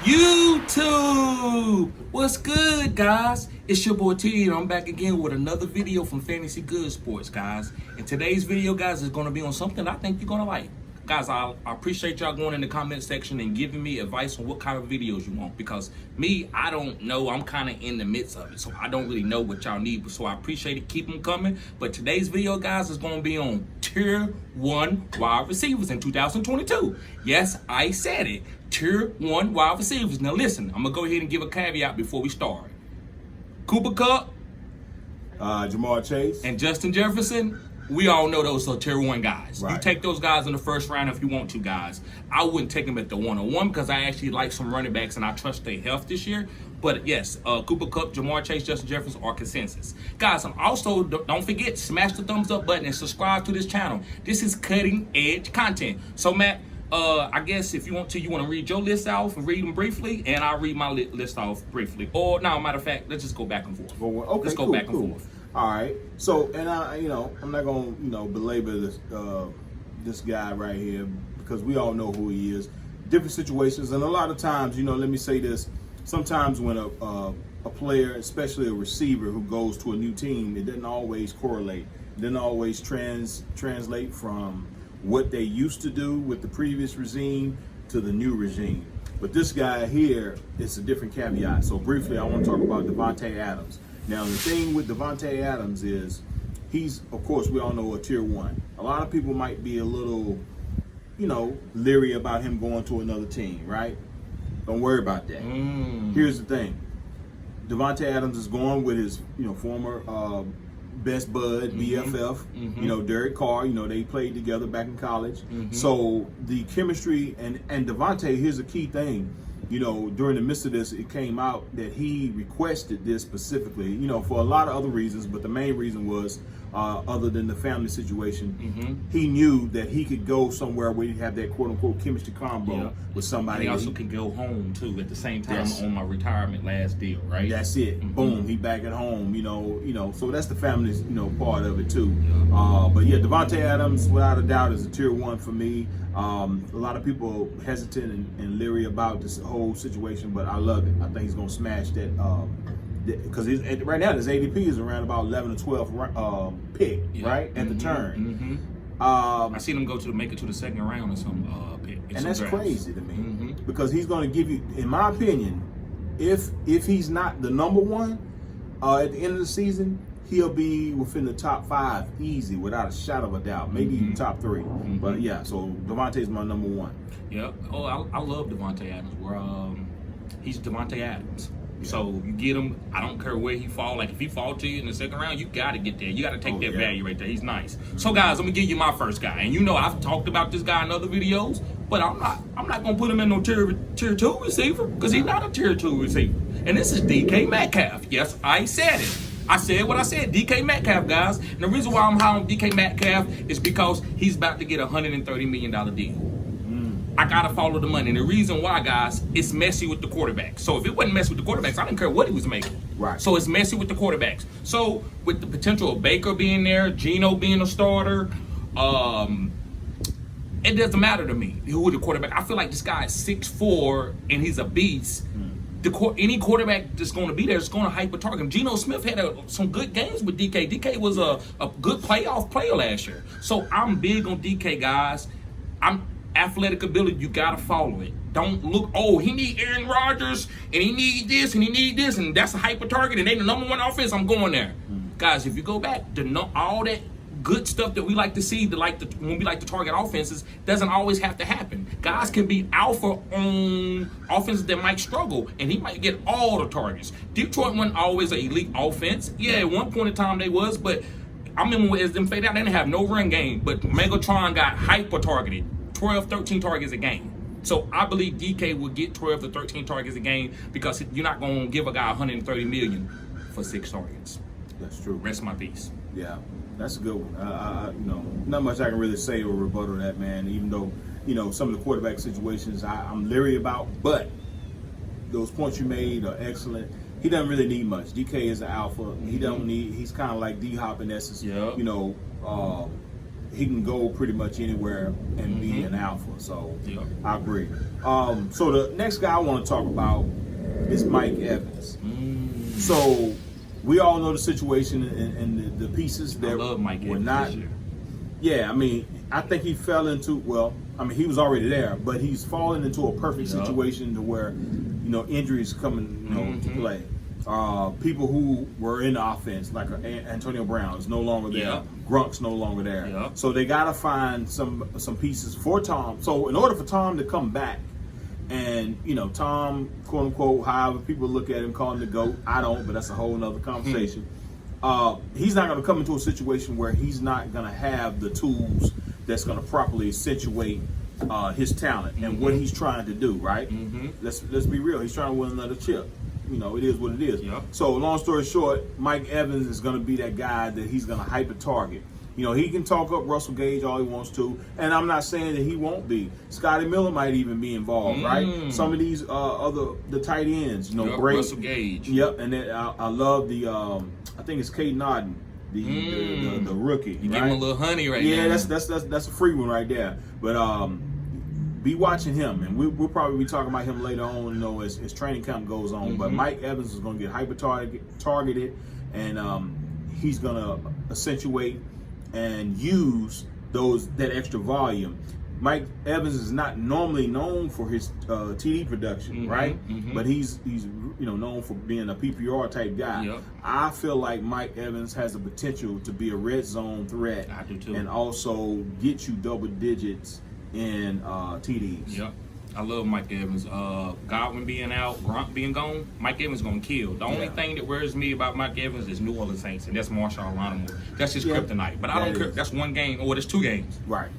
YouTube, what's good, guys? It's your boy T, and I'm back again with another video from Fantasy Good Sports, guys. And today's video, guys, is going to be on something I think you're going to like. Guys, I appreciate y'all going in the comment section and giving me advice on what kind of videos you want, because me, I don't know. I'm kind of in the midst of it, so I don't really know what y'all need. So I appreciate it. Keep them coming. But today's video, guys, is going to be on Tier 1 wide receivers in 2022. Yes, I said it. Tier 1 wide receivers. Now listen, I'm going to go ahead and give a caveat before we start. Kupp, Jamar Chase, and Justin Jefferson, we all know those are Tier 1 guys. Right. You take those guys in the first round if you want to, guys. I wouldn't take them at the 101 because I actually like some running backs and I trust their health this year. But yes, Kupp, Jamar Chase, Justin Jefferson are consensus. Guys, also, don't forget, smash the thumbs up button and subscribe to this channel. This is cutting edge content. So, Matt, I guess if you want to read your list off and read them briefly, and I'll read my list off briefly. Or, no, matter of fact, let's just go back and forth. Okay, let's go back and forth. All right. So, and I'm not gonna, belabor this this guy right here because we all know who he is. Different situations, and a lot of times, let me say this. Sometimes when a player, especially a receiver who goes to a new team, it doesn't always correlate. It doesn't always translate from what they used to do with the previous regime to the new regime. But this guy here, it's a different caveat. So briefly, I want to talk about Devonta Adams. Now, the thing with Devonta Adams is he's, of course, we all know a Tier 1. A lot of people might be a little, leery about him going to another team, right? Don't worry about that. Here's the thing. Devonta Adams is going with his, former best bud, BFF, Derek Carr, they played together back in college. So the chemistry and Devonta, here's a key thing. During the midst of this, it came out that he requested this specifically, for a lot of other reasons, but the main reason was, other than the family situation, he knew that he could go somewhere where he'd have that quote-unquote chemistry combo with somebody. And he also could go home, too, at the same time on my retirement last deal, right? That's it. Boom, he back at home, so that's the family's, part of it, too. But yeah, Devonta Adams, without a doubt, is a Tier 1 for me. A lot of people hesitant and leery about this whole situation, but I love it. I think he's going to smash that because right now his ADP is around about 11 or 12 pick, right, at the turn. I seen him make it to the second round or some pick. And that's crazy to me because he's going to give you, in my opinion, if he's not the number one at the end of the season, he'll be within the top 5 easy, without a shadow of a doubt. Maybe even top 3. But yeah, so Devonta is my number 1. Yep. Oh, I love Devonta Adams. He's Devonta Adams. Yeah. So you get him. I don't care where he fall. Like if he fall to you in the second round, you got to get there. You got to take that value right there. He's nice. So guys, I'm gonna give you my first guy, and I've talked about this guy in other videos, but I'm not gonna put him in no tier 2 receiver because he's not a tier 2 receiver. And this is DK Metcalf. Yes, I said it. I said what I said, DK Metcalf, guys. And the reason why I'm high on DK Metcalf is because he's about to get a $130 million deal. I got to follow the money. And the reason why, guys, it's messy with the quarterbacks. So if it wasn't messy with the quarterbacks, I didn't care what he was making. Right. So it's messy with the quarterbacks. So with the potential of Baker being there, Geno being a starter, it doesn't matter to me who the quarterback. I feel like this guy is 6'4", and he's a beast. Any quarterback that's going to be there is going to hyper target him. Geno Smith had some good games with DK. DK was a good playoff player last year. So I'm big on DK, guys. Athletic ability, you got to follow it. Don't look, he need Aaron Rodgers, and he need this, and he need this, and that's a hyper target, and they the number 1 offense, I'm going there. Guys, if you go back, all that good stuff that we like to see, when we like to target offenses, doesn't always have to happen. Guys can be alpha on offenses that might struggle, and he might get all the targets. Detroit wasn't always an elite offense. Yeah, at one point in time they was, but I remember as them fade out, they didn't have no run game, but Megatron got hyper targeted, 12, 13 targets a game. So I believe DK will get 12 to 13 targets a game because you're not going to give a guy $130 million for 6 targets. That's true. Rest my peace. Yeah, that's a good one. Not much I can really say or rebuttal that, man. Even though, some of the quarterback situations I'm leery about, but those points you made are excellent. He doesn't really need much. DK is an alpha. He don't need. He's kind of like D-Hop in essence. Yeah. he can go pretty much anywhere and be an alpha. So Yep. I agree. So the next guy I want to talk about is Mike Evans. So we all know the situation and the pieces that I love Mike were Evans not. this year. Yeah, I mean, I think he fell into, well, I mean, he was already there, but he's fallen into a perfect situation to where, you know, injuries coming, you know, to play. People who were in the offense, like Antonio Brown, is no longer there. Yeah. Grunk's no longer there. Yeah. So they got to find some pieces for Tom. So in order for Tom to come back, and, you know, Tom, quote unquote, however people look at him, call him the GOAT. I don't, but that's a whole nother conversation. He's not going to come into a situation where he's not going to have the tools that's going to properly accentuate his talent and what he's trying to do, right? Let's be real. He's trying to win another chip. You know, it is what it is. Yep. So long story short, Mike Evans is going to be that guy that he's going to hyper target. You know, he can talk up Russell Gage all he wants to, and I'm not saying that he won't be. Scotty Miller might even be involved, right? Some of these the tight ends, you know, Yep, great. Russell Gage. Yep, and then I love the I think it's Kate Nodden, the rookie. You right? give him a little honey right Yeah, now. that's a free one right there. But be watching him, and we'll probably be talking about him later on, you know, as training camp goes on. But Mike Evans is going to get hyper targeted, and he's going to accentuate and use that extra volume. Mike Evans is not normally known for his TD production, right? But he's you know, known for being a PPR type guy. Yep. I feel like Mike Evans has the potential to be a red zone threat. I do too. And also get you double digits in TDs. Yep. I love Mike Evans. Godwin being out, Gronk being gone, Mike Evans gonna kill. The only thing that worries me about Mike Evans is New Orleans Saints, and that's Marshall Lattimore. That's his kryptonite. But I don't care. That's one game, or there's 2 games. Right.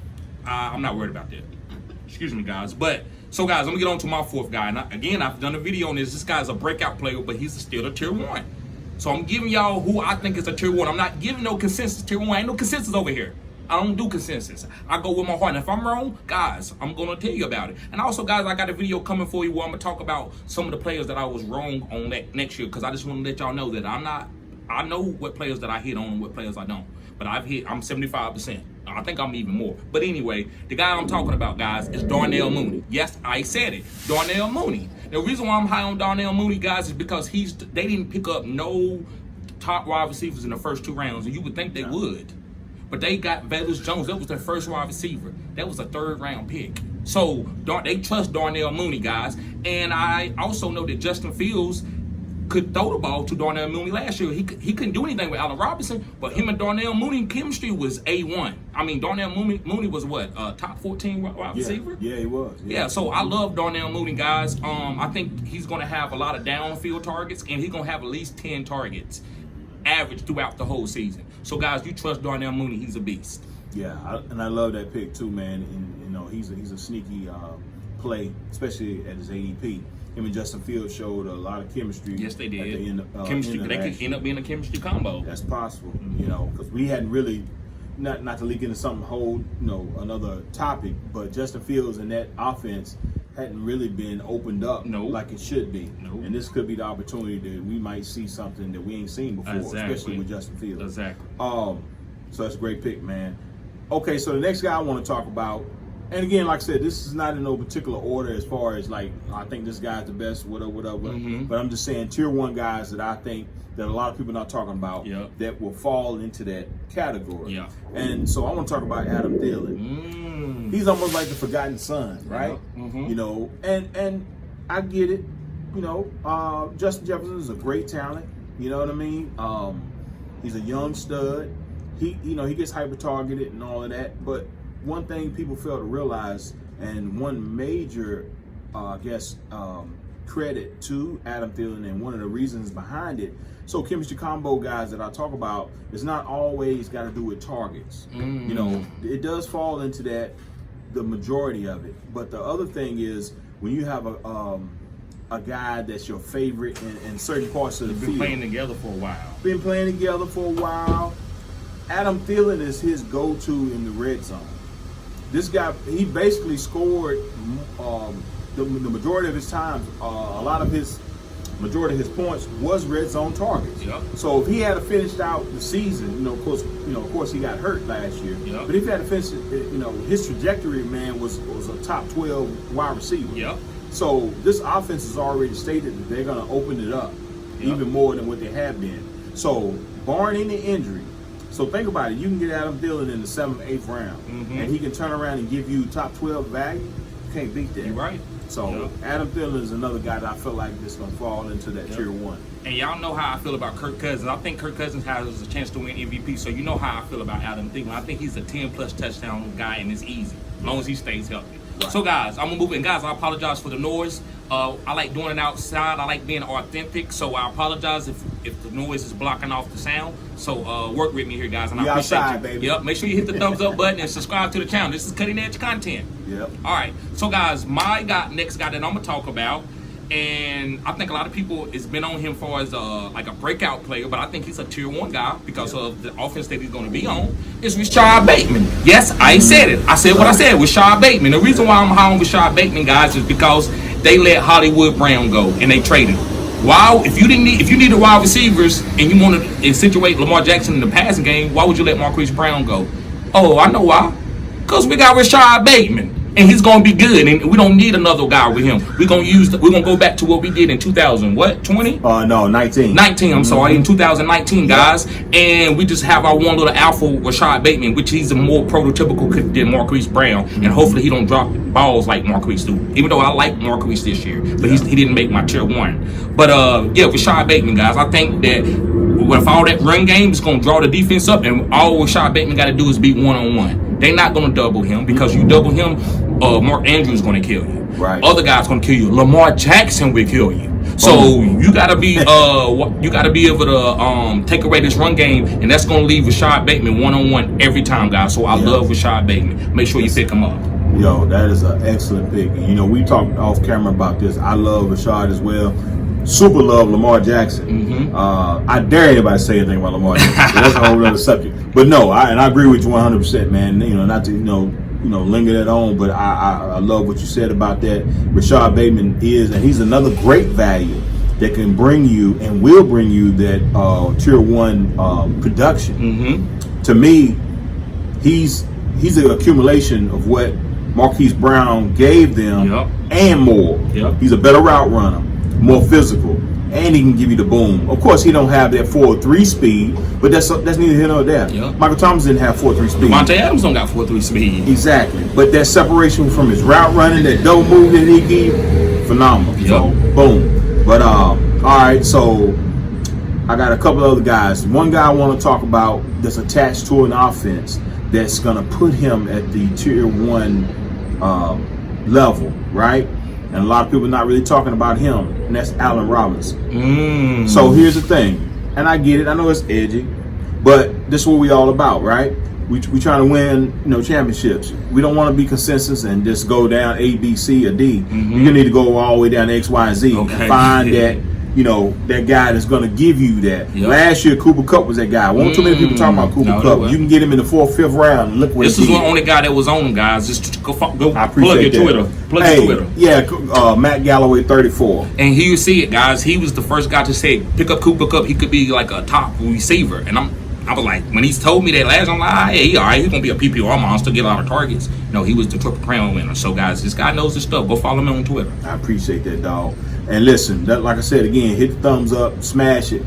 I'm not worried about that. Excuse me, guys. But so, guys, let me get on to my 4th guy. And again, I've done a video on this. This guy's a breakout player, but he's still a tier 1. So I'm giving y'all who I think is a tier 1. I'm not giving no consensus tier 1. Ain't no consensus over here. I don't do consensus. I go with my heart. And if I'm wrong, guys, I'm going to tell you about it. And also, guys, I got a video coming for you where I'm going to talk about some of the players that I was wrong on next year, because I just want to let y'all know that I know what players that I hit on and what players I don't. But I'm 75%. I think I'm even more. But anyway, the guy I'm talking about, guys, is Darnell Mooney. Yes, I said it. Darnell Mooney. The reason why I'm high on Darnell Mooney, guys, is because they didn't pick up no top wide receivers in the first 2 rounds, and you would think they would. But they got Velus Jones. That was their first wide receiver. That was a 3rd round pick. So they trust Darnell Mooney, guys. And I also know that Justin Fields could throw the ball to Darnell Mooney last year. He couldn't do anything with Allen Robinson, but him and Darnell Mooney chemistry was A1. I mean, Darnell Mooney was what, top 14 wide receiver? Yeah, he was. Yeah, so I love Darnell Mooney, guys. I think he's going to have a lot of downfield targets, and he's going to have at least 10 targets average throughout the whole season. So, guys, you trust Darnell Mooney. He's a beast. Yeah, I love that pick too, man. And you know, he's a sneaky play, especially at his ADP. Him and Justin Fields showed a lot of chemistry. Yes, they did. At the end, Chemistry. end of They last could year. end up being a chemistry combo. That's possible, you know, because we hadn't really, not to leak into something whole, you know, another topic, but Justin Fields and that offense hadn't really been opened up like it should be. And this could be the opportunity that we might see something that we ain't seen before, especially with Justin Fields. Exactly. So that's a great pick, man. Okay, so the next guy I want to talk about, and again, like I said, this is not in no particular order as far as like, I think this guy's the best, whatever. But I'm just saying tier 1 guys that I think that a lot of people are not talking about that will fall into that category. And so I want to talk about Adam Thielen. He's almost like the forgotten son, right? You know, and I get it. You know, Justin Jefferson is a great talent. You know what I mean? He's a young stud. He gets hyper targeted and all of that. But one thing people fail to realize, and one major, credit to Adam Thielen, and one of the reasons behind it. So chemistry combo guys that I talk about is not always got to do with targets. You know, it does fall into that, the majority of it. But the other thing is when you have a guy that's your favorite in certain parts of the field. Been playing together for a while. Adam Thielen is his go-to in the red zone. This guy, he basically scored the majority of his times. A lot of his majority of his points was red zone targets. Yep. So if he had finished out the season, of course he got hurt last year. Yep. But if he had to finish, his trajectory, man, was a top 12 wide receiver. Yep. So this offense has already stated that they're going to open it up even more than what they have been. So barring any injury, so think about it. You can get Adam Thielen in the 7th, 8th round, and he can turn around and give you top 12 value. You can't beat that. You're right. So Adam Thielen is another guy that I feel like is going to fall into that tier 1. And y'all know how I feel about Kirk Cousins. I think Kirk Cousins has a chance to win MVP. So you know how I feel about Adam Thielen. I think he's a 10-plus touchdown guy, and it's easy as long as he stays healthy. Right. So guys, I'm gonna move in. Guys, I apologize for the noise. I like doing it outside. I like being authentic. So I apologize if the noise is blocking off the sound. So work with me here, guys, and I appreciate outside, you. Baby. Yep. Make sure you hit the thumbs up button and subscribe to the channel. This is cutting edge content. Yep. All right. So guys, next guy that I'm gonna talk about. And I think a lot of people has been on him for as like a breakout player, but I think he's a tier 1 guy because of the offense that he's going to be on. Is Rashod Bateman? Yes, I said it. I said what I said. Rashod Bateman. The reason why I'm high on Rashod Bateman, guys, is because they let Hollywood Brown go and they traded him. Wow, if you needed wide receivers and you wanted to situate Lamar Jackson in the passing game, why would you let Marquise Brown go? Oh, I know why. Because we got Rashod Bateman. And he's gonna be good, and we don't need another guy with him. We're gonna go back to what we did in 2020? No, 19. 19. I'm sorry, in 2019, guys. And we just have our one little alpha, Rashod Bateman, which he's a more prototypical than Marquise Brown, and hopefully he don't drop balls like Marquise do. Even though I like Marquise this year, but he didn't make my tier 1. But Rashod Bateman, guys, I think that with all that run game, it's gonna draw the defense up, and all Rashod Bateman got to do is beat 1-on-1. They're not gonna double him because you double him. Mark Andrews going to kill you. Right. Other guys going to kill you. Lamar Jackson will kill you. So you gotta be able to take away this run game, and that's going to leave Rashod Bateman 1-on-1 every time, guys. So I love Rashod Bateman. Make sure you pick him up. Yo, that is an excellent pick. We talked off camera about this. I love Rashod as well. Super love Lamar Jackson. I dare anybody say anything about Lamar Jackson. That's a whole other subject. But no, I agree with you 100%, man. Not to linger that on, but I love what you said about that. Rashod Bateman he's another great value that can bring you and will bring you that tier 1 production. To me, he's an accumulation of what Marquise Brown gave them and more. He's a better route runner, more physical, and he can give you the boom. Of course, he don't have that 4.3 speed, but that's neither here nor there. Michael Thomas didn't have 4.3 speed. Devonta Adams don't got 4.3 speed. Exactly. But that separation from his route running, that double move that he gave, phenomenal. So, boom. But, all right, so I got a couple other guys. One guy I want to talk about that's attached to an offense that's going to put him at the tier 1 level, right? And a lot of people are not really talking about him, and that's Allen Robinson. So here's the thing, and I get it. I know it's edgy, but this is what we all about, right? We trying to win, championships. We don't want to be consensus and just go down A, B, C, or D. You're gonna need to go all the way down to X, Y, and Z and find that. That guy that's going to give you that. Last year, Cooper Kupp was that guy. Won't too many people talking about Cooper Kupp. You can get him in the 4th, 5th round. Look what this is the only guy that was on him, guys. Just go plug your Twitter. Plug your Twitter. Yeah, Matt Galloway, 34. And here you see it, guys. He was the first guy to say, pick up Cooper Kupp. He could be like a top receiver. And I was like, when he's told me that last, I'm like, hey, all right, he's going to be a PPR monster, get a lot of targets. He was the Triple Crown winner. So, guys, this guy knows his stuff. Go follow him on Twitter. I appreciate that, dog. And listen, like I said, again, hit the thumbs up, smash it,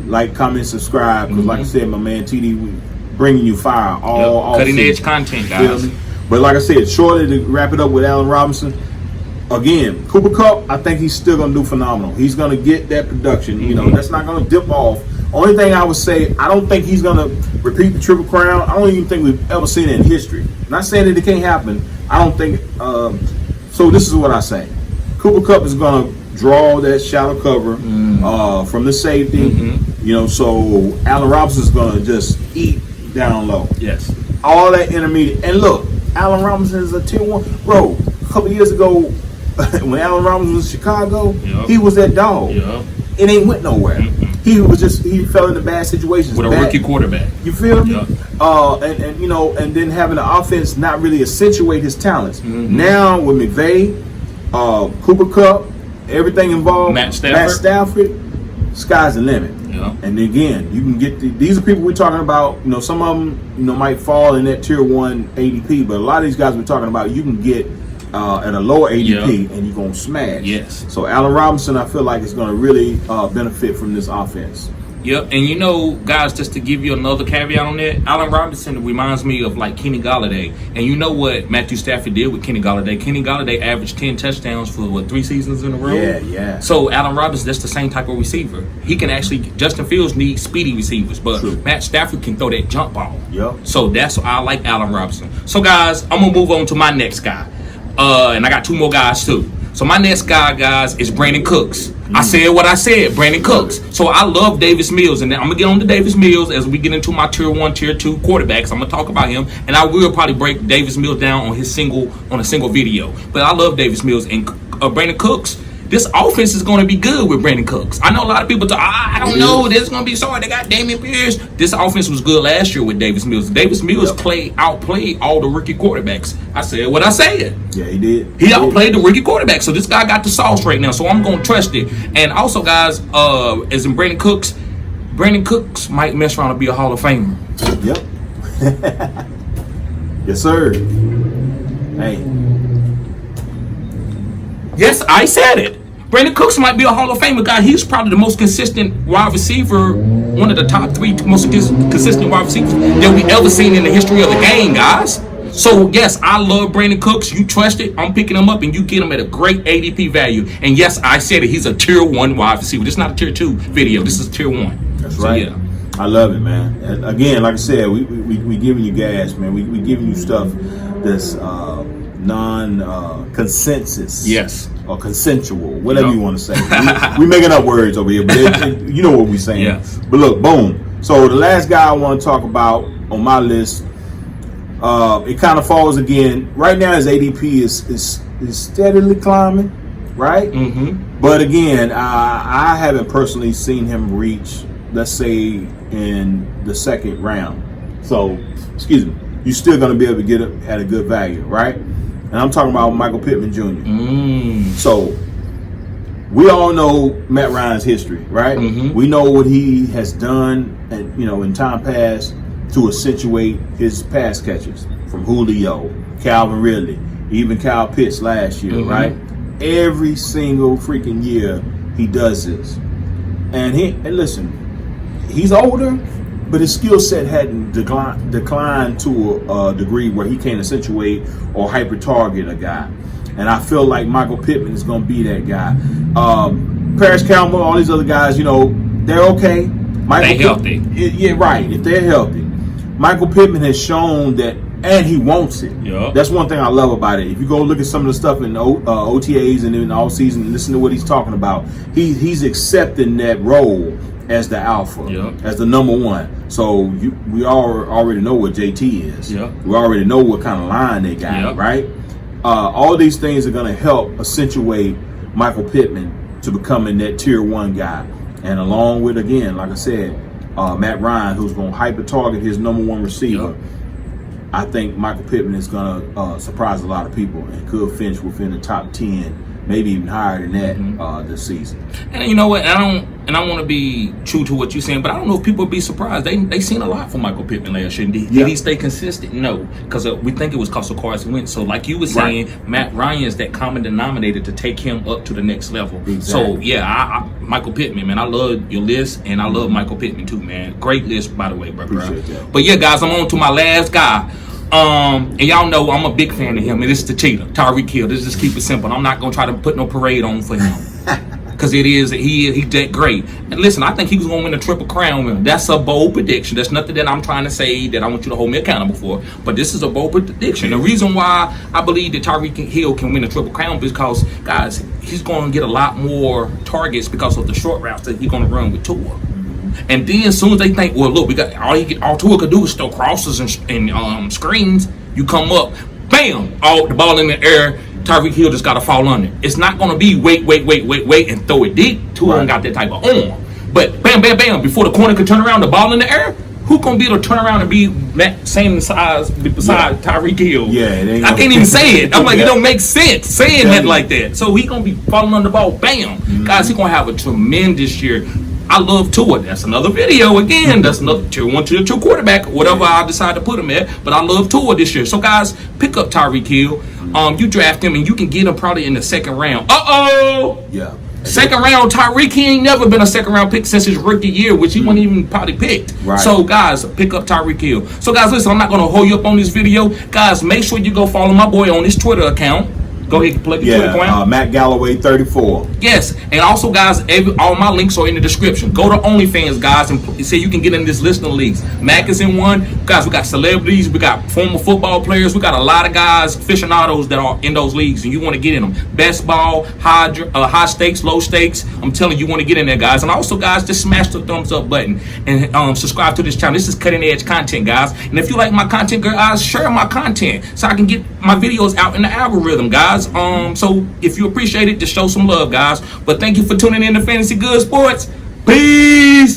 like, comment, subscribe. Because like I said, my man TD, we bringing you fire all cutting edge content, guys. But like I said, shortly to wrap it up with Allen Robinson, again, Cooper Kupp, I think he's still going to do phenomenal. He's going to get that production. That's not going to dip off. Only thing I would say, I don't think he's going to repeat the Triple Crown. I don't even think we've ever seen it in history. Not saying that it can't happen. I don't think. So this is what I say. Cooper Kupp is going to draw that shallow cover from the safety. So Allen Robinson is going to just eat down low. Yes. All that intermediate. And look, Allen Robinson is a tier 1. Bro, a couple years ago, when Allen Robinson was in Chicago, he was that dog. It ain't went nowhere. He fell into bad situations with a rookie quarterback. You feel me? And then having the offense not really accentuate his talents. Now with McVay, Cooper Kupp, everything involved, Matt Stafford, sky's the limit. Yeah. And again, you can get these are people we're talking about. Some of them, might fall in that tier 1 ADP, but a lot of these guys we're talking about, you can get at a lower ADP, and you're gonna smash. Yes. So Allen Robinson, I feel like is gonna really benefit from this offense. Yep, and guys, just to give you another caveat on that, Allen Robinson reminds me of like Kenny Golladay. And you know what Matthew Stafford did with Kenny Golladay? Kenny Golladay averaged 10 touchdowns for 3 seasons in a row? Yeah. So Allen Robinson, that's the same type of receiver. He can actually, Justin Fields needs speedy receivers, but True. Matt Stafford can throw that jump ball. Yep. So that's why I like Allen Robinson. So guys, I'm going to move on to my next guy. And I got 2 more guys too. So my next guy, guys, is Brandon Cooks. I said what I said, Brandon Cooks. So I love Davis Mills, and I'm going to get on to Davis Mills as we get into my tier 1, tier 2 quarterbacks. I'm going to talk about him, and I will probably break Davis Mills down on a single video. But I love Davis Mills and Brandon Cooks. This offense is going to be good with Brandon Cooks. I know a lot of people talk, I don't know, this is going to be sorry. They got Dameon Pierce. This offense was good last year with Davis Mills. Davis Mills outplayed all the rookie quarterbacks. I said what I said. Yeah, he did. He outplayed the rookie quarterback. So this guy got the sauce right now. So I'm going to trust it. And also, guys, as in Brandon Cooks might mess around and be a Hall of Famer. Yep. Yes, sir. Hey. Yes, I said it. Brandon Cooks might be a Hall of Famer guy. He's probably the most consistent wide receiver, one of the top 3 most consistent wide receivers that we ever seen in the history of the game, guys. So, yes, I love Brandon Cooks. You trust it. I'm picking him up, and you get him at a great ADP value. And, yes, I said it. He's a tier 1 wide receiver. This is not a tier 2 video. This is tier 1. That's right. Yeah. I love it, man. And again, like I said, we giving you gas, man. We giving you stuff that's non-consensus. Yes. Or consensual, whatever you want to say. We making up words over here, but you know what we're saying. Yes. But look, boom. So the last guy I want to talk about on my list, it kind of falls again. Right now his ADP is steadily climbing, right? Mm-hmm. But again, I haven't personally seen him reach, let's say, in the 2nd round. So, excuse me, you're still going to be able to get it at a good value, right? And I'm talking about Michael Pittman Jr. So, we all know Matt Ryan's history, right? Mm-hmm. We know what he has done, and in time past to accentuate his pass catches from Julio, Calvin Ridley, even Kyle Pitts last year, right? Every single freaking year he does this, and listen, he's older, but his skill set hadn't declined to a degree where he can't accentuate or hyper target a guy. And I feel like Michael Pittman is going to be that guy. Paris Campbell, all these other guys, they're okay. They're healthy. Yeah, right. If they're healthy. Michael Pittman has shown that, and he wants it. Yep. That's one thing I love about it. If you go look at some of the stuff in OTAs and in all season and listen to what he's talking about, he's accepting that role as the alpha, as the number 1. So we already know what JT is. Yep. We already know what kind of line they got, right? All these things are going to help accentuate Michael Pittman to becoming that tier 1 guy. And along with, again, like I said, Matt Ryan, who's going to hyper target his number 1 receiver. I think Michael Pittman is going to surprise a lot of people and could finish within the top 10, maybe even higher than that this season. And you know what? I want to be true to what you're saying, but I don't know if people would be surprised. They seen a lot from Michael Pittman last year. Did he stay consistent? No, because we think it was because of Carson Wentz. So like you were saying, Matt Ryan is that common denominator to take him up to the next level. Exactly. So yeah, Michael Pittman, man, I love your list, and I love Michael Pittman too, man. Great list, by the way, bro. Appreciate that. But yeah, guys, I'm on to my last guy. And y'all know I'm a big fan of him, and this is the cheater, Tyreek Hill. Let's just keep it simple. I'm not gonna try to put no parade on for him. Because he's that great. And listen, I think he was going to win a triple crown with him. That's a bold prediction. That's nothing that I'm trying to say that I want you to hold me accountable for. But this is a bold prediction. The reason why I believe that Tyreek Hill can win a triple crown is because, guys, he's going to get a lot more targets because of the short routes that he's going to run with Tua. And then as soon as they think, well, look, we got all Tua could do is throw crosses and screens. You come up, bam, the ball in the air. Tyreek Hill just got to fall under. It's not going to be wait, and throw it deep. Tua ain't got that type of arm. But bam, bam, bam, before the corner could turn around, the ball in the air, Who gonna be able to turn around and be that same size beside Tyreek Hill? Yeah, it ain't I can't even say it. I'm like, Yeah. it don't make sense saying that like that. So he gonna be falling on the ball, bam. Guys, he gonna have a tremendous year. I love Tua. That's another video again. That's another tier 1, tier 2 quarterback, whatever I decide to put him at. But I love Tua this year. So guys, pick up Tyreek Hill. You draft him and you can get him probably in the second round. Yeah. Second round, Tyreek, he ain't never been a second round pick since his rookie year, which he wasn't even probably picked. Right. So, guys, pick up Tyreek Hill. So, guys, listen, I'm not going to hold you up on this video. Guys, make sure you go follow my boy on his Twitter account. Go ahead and plug your Twitter account. Matt Galloway 34. Yes, and also, guys, all my links are in the description. Go to OnlyFans, guys, and say you can get in this list of leagues. Mac is in one. Guys, we got celebrities. We got former football players. We got a lot of guys, aficionados that are in those leagues, and you want to get in them. Best ball, high stakes, low stakes. I'm telling you, want to get in there, guys. And also, guys, just smash the thumbs up button and subscribe to this channel. This is cutting edge content, guys. And if you like my content, guys, share my content so I can get my videos out in the algorithm, guys. So if you appreciate it, just show some love, guys. But thank you for tuning in to Fantasy Good Sports. Peace.